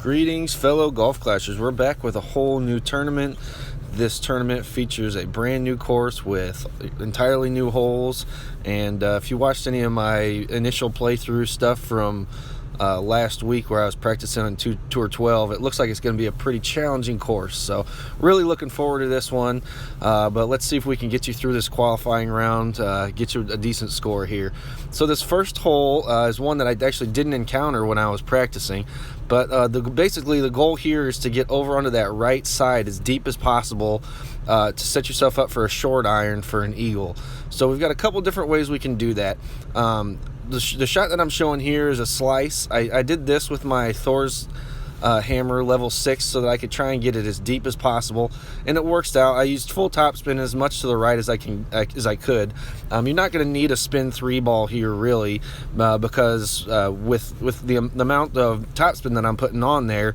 Greetings, fellow golf clashers. We're back with a whole new tournament. This tournament features a brand new course with entirely new holes. And if you watched any of my initial playthrough stuff from last week where I was practicing on Tour 12, it looks like it's going to be a pretty challenging course. So really looking forward to this one. But let's see if we can get you through this qualifying round, get you a decent score here. So this first hole is one that I actually didn't encounter when I was practicing. But basically the goal here is to get over onto that right side as deep as possible to set yourself up for a short iron for an eagle. So we've got a couple different ways we can do that. The shot that I'm showing here is a slice. I did this with my Thor's hammer level 6 so that I could try and get it as deep as possible, and it works out. I used full topspin as much to the right as I could. You're not going to need a spin 3 ball here really, because with the amount of topspin that I'm putting on there,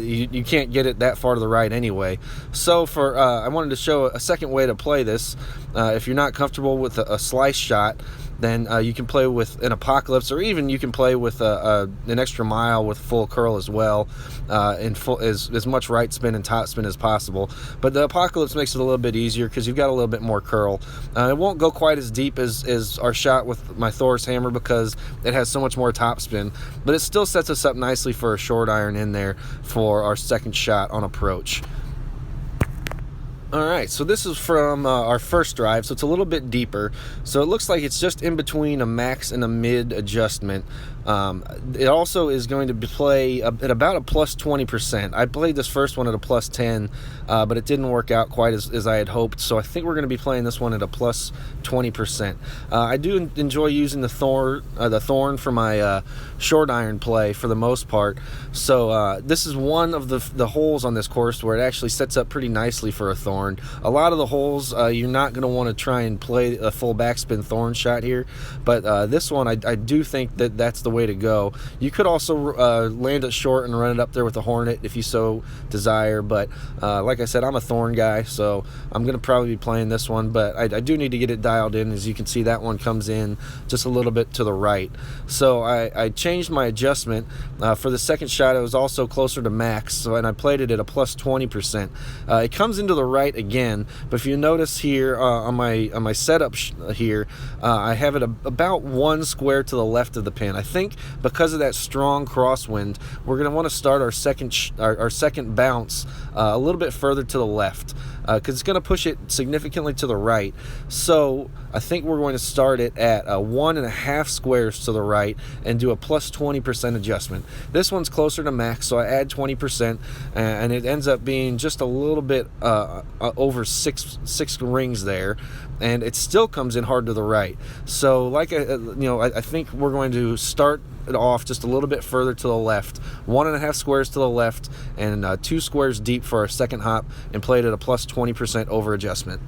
you can't get it that far to the right anyway. So I wanted to show a second way to play this. If you're not comfortable with a slice shot, then you can play with an Apocalypse, or even you can play with an extra mile with full curl as well, and as much right spin and top spin as possible. But the Apocalypse makes it a little bit easier because you've got a little bit more curl. It won't go quite as deep as our shot with my Thor's hammer because it has so much more top spin, but it still sets us up nicely for a short iron in there for our second shot on approach. Alright, so this is from our first drive, so it's a little bit deeper. So it looks like it's just in between a max and a mid adjustment. It also is going to play at about a plus 20%. I played this first one at a plus 10, but it didn't work out quite as I had hoped. So I think we're going to be playing this one at a plus 20%. I do enjoy using the thorn for my short iron play for the most part. So this is one of the holes on this course where it actually sets up pretty nicely for a thorn. A lot of the holes you're not going to want to try and play a full backspin thorn shot here, but this one I do think that's the way to go. You could also land it short and run it up there with a Hornet if you so desire, but like I said, I'm a thorn guy, so I'm going to probably be playing this one, but I do need to get it dialed in. As you can see, that one comes in just a little bit to the right. So I changed my adjustment. For the second shot, it was also closer to max, and I played it at a plus 20%. It comes into the right again, but if you notice here on my setup here, I have it about 1 square to the left of the pin. I think because of that strong crosswind, we're going to want to start our second bounce a little bit further to the left, because it's going to push it significantly to the right. So I think we're going to start it at 1.5 squares to the right and do a plus 20% adjustment. This one's closer to max, so I add 20%, and it ends up being just a little bit over six rings there, and it still comes in hard to the right. So like I think we're going to start it off just a little bit further to the left, 1.5 squares to the left, and 2 squares deep for our second hop, and play it at a plus 20% over adjustment.